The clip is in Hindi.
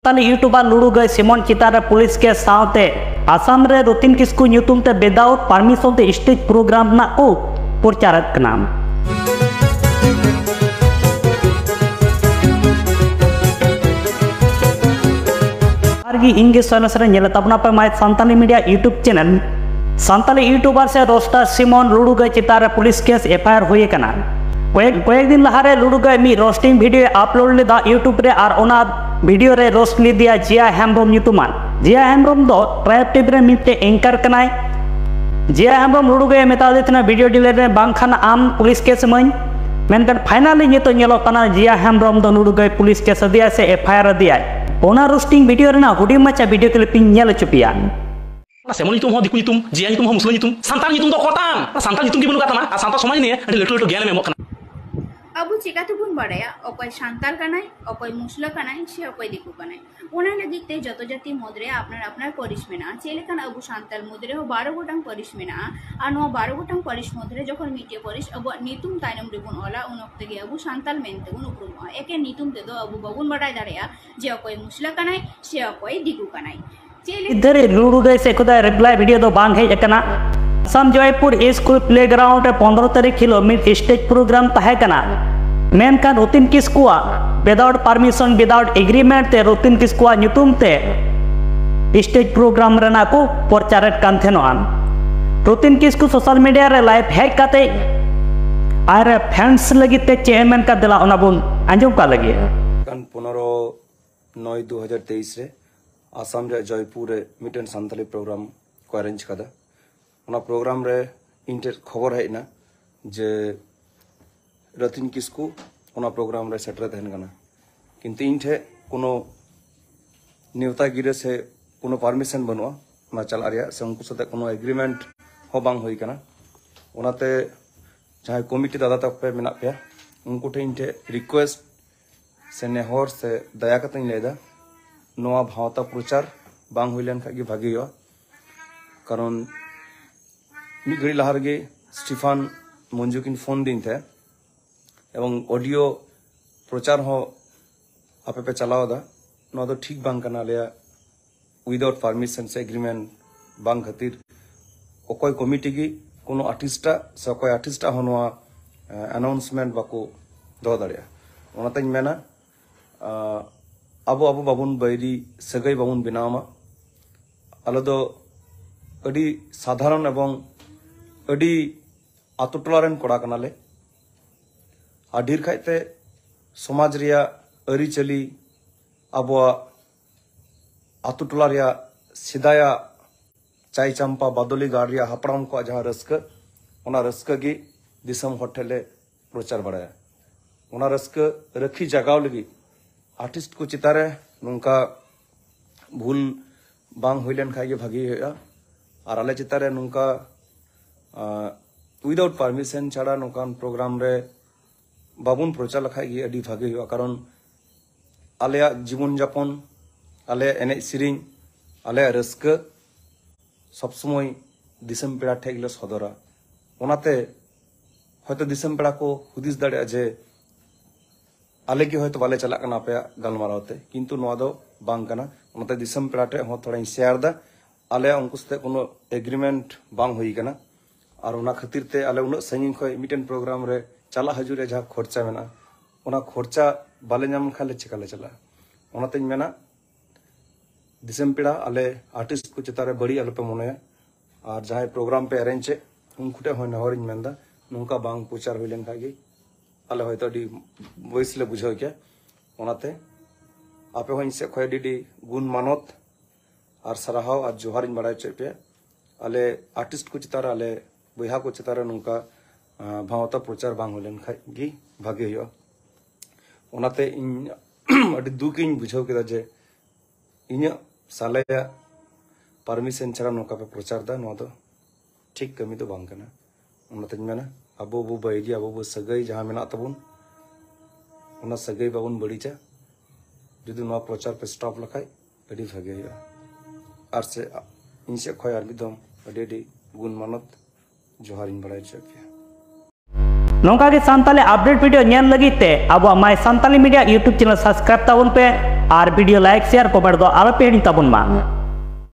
ताले यूट्यूबर लुडू गई सिमन चितारे पुलिस के साथे आसाम रे रतिन किस्कू ᱧᱩᱛᱩᱢ ते विदाउट परमिशन ते स्टेज प्रोग्राम ना को प्रचारत कना आरगी इंगे सनस रे नेला तबना पे my Santali media YouTube channel Santali YouTuber से रोस्टर सिमन लुडू गई चितारे पुलिस केस एफआईआर हुए कना कয়েক दिन लहारे लुडू गई मी रोस्टिंग वीडियो अपलोड लेदा यूट्यूब रे आर ओना वीडियो रे रोस्ट लिदिया जिया हेम्ब्रम ᱧᱩᱛᱩᱢᱟᱱ जिया हेम्ब्रम दो ट्राइब टीवी रे मिते एंकर कनाय जिया हेम्ब्रम लुडू गई मेता देतना वीडियो डिलीट रे बांखान आम पुलिस केस मई मेनकन फाइनली नितो नेलो कना जिया हेम्ब्रम दो लुडू गई पुलिस केस दिया से एफआईआर दिया ओना रोस्टिंग वीडियो रे ना हुडी मचा वीडियो क्लिपिंग नेल चुपिया सेमन ᱧᱩᱛᱩᱢ ᱦᱚᱸ ᱫᱤᱠᱩ ᱧᱩᱛᱩᱢ जिया ᱧᱩᱛᱩᱢ ᱦᱚᱸ ᱢᱩᱥᱞᱟᱹ ᱧᱩᱛᱩᱢ ᱥᱟᱱᱛᱟᱲ ᱧᱩᱛᱩᱢ ᱫᱚ ᱠᱚᱴᱟᱢ ᱥᱟᱱᱛᱟᱲ ᱧᱩᱛᱩᱢ ᱜᱮ ᱵᱟᱹᱱᱩᱜ ᱠᱟᱛᱟᱢᱟ ᱟᱨ ᱥᱟᱱᱛᱟᱲ ᱥᱚᱢᱟᱡᱽ ᱱᱤᱭᱮ ᱟᱹᱰᱤ ᱞᱟᱹᱴᱩ ᱞᱟᱹᱴᱩ ᱜᱮᱭᱟᱱᱮᱢ ᱮᱢᱚᱜ ᱠᱟᱱᱟ अब चिकाते बुन बाड़ाया अकय शांताल कनाय अकय मुसला कनाय से अकय दिकु कनाय ओना लगी ते जतो जाति मदरे आपनार आपनार परिस मेना चेलेकान अब शांताल मदरे हो 12 गोटांग परिस मेना आ नो 12 गोटांग परिस मदरे जखन मिटे परिस अब नितुम तायनम रिबुन ओला उन वक्त गे अब शांताल मेनते उन उपरुम एके नितुम ते दो अब बबुन बाड़ाय दाड़या जे अकय मुसला कनाय से अकय दिकु कनाय इधर लुडू गई से खुदा रिप्लाई वीडियो दो बांग है एकना असम जयपुर स्कूल प्लेग्राउंड 15 तारीख किलोमीटर स्टेज प्रोग्राम तहे कना मेनकान रतिन किस्कुआ विदाउट परमिशन विदाउट एग्रीमेंट ते रतिन किस्कुआ ᱧᱩᱛᱩᱢ ते स्टेज प्रोग्राम रेना को प्रचारत कान थेनोआन रतिन किस्कु सोशल मीडिया रे लाइव हेक काते आर फैंस लगी ते चेयरमैन का दिला ओना बुन अंजम का लगी कान 15/9/2023 रे आसाम रे जयपुर रे मिटन संताली प्रोग्राम को अरेंज कदा ओना प्रोग्राम रे इंटर खबर है जे रतिन किस्कू ओना प्रोग्राम रे सेटर तहन कना किंतु इनठे कोनो नेवता गिरे से कोनो परमिशन बनवा ओना चला रिया से उनको साथे कोनो एग्रीमेंट हो बांग होई कना ओनाते चाहे कमिटी दादा तक पे मेना पे उनको ठे इनठे रिक्वेस्ट से नेहर से दया कतन लेदा नोआ भावता प्रचार बांग होइलन खागी भागी हो कारण मी घड़ी लहार गे स्टीफान मंजू किन फोन दिन थे एवं ऑडियो प्रचार हो आपे पे चलाओ दा नो तो ठीक बांग कना लिया विदाउट परमिशन से एग्रीमेंट बांग खातिर ओकोय कमिटी की कोनो आर्टिस्टा से ओकोय आर्टिस्टा हो नोआ अनाउंसमेंट बाको दो दाड़िया ओनातኝ मेना अब अब बाबुन बैरी सगै बाबुन बिनामा आलो दो अडी साधारण एवं अडी आतु टोलारेन कोड़ा कनाले आधीर खाइते समाज रिया अरी चली अब आतु टोला रिया सिदाया चाय चंपा बादली गाड़ रिया हपड़ाम को जहाँ रस्क ओना रस्क गी दिसम होटले प्रचार बढ़ाया ओना रस्क रखी जगाव लगी आर्टिस्ट को चितारे नुका भूल बांग होइलेन खाई भागी होया और आले चितारे नुका विदाउट परमिशन छाड़ा नुकान प्रोग्राम रे बाबुन प्रचार लखाई अडी भागे हुआ कारण आलेया जीवन यापन आले एने सिरिंग आले रस्क सब समय दिसम पेड़ा ठेगले सदरा ओनाते हयतो दिसम पेड़ा को हुदिस दाड़े जे आले की हयतो बाले चला कना पे गलमारावते किंतु नोआ दो बांग कना ओनाते दिसम पेड़ा टे हो थोड़ा शेयर दा आले उनको साथे कोनो एग्रीमेंट बांग होई कना और ओना खातिर ते आले उन संगिन खय मिटन प्रोग्राम रे चला हजुरे जहाँ खर्चा मेना ओना खर्चा बाले नाम खाले चिकाले चला ओनाते मेना दिसम पेड़ा आले आर्टिस्ट को चितारे बड़ी आलो पे मोने और जहाँ प्रोग्राम पे अरेंज उनकुटे हो नहरिन मेंदा नुका बांग प्रचार होइलेन खागी आले हयतो अडी वॉइस ले बुझाव के ओनाते आपे हो इनसे खय डिडी गुण मानत और सराहाव और जोहारिन बड़ाय पे आले आर्टिस्ट को चितारे आले बहा को चितारे नुका भावता प्रचार बांग होलेन खागी भागे हुआ ओनाते इन अडी दुख इन बुझाव केदा जे इन्या सालेया परमिशन छाड़ा नोका पे प्रचार दा नो दो ठीक कमी तो बांग कना ओनाते मेना अबो बो बैरी अबो बो सगै जहां मेना तबुन ओना सगै बाबुन बड़ीचा जुदी नो प्रचार पे स्टॉप लखाय अडी भागे हुआ आर से इनसे खय आर बिदम अडी गुण मानत जोहारिन बड़ाय चेक नौका के सानताली अपडेट वीडियो ñel लगित ते अब my Santali media YouTube channel subscribe ताबन पे और वीडियो लाइक शेयर कमेंट दो आलो पे हिड़ी ताबन मा।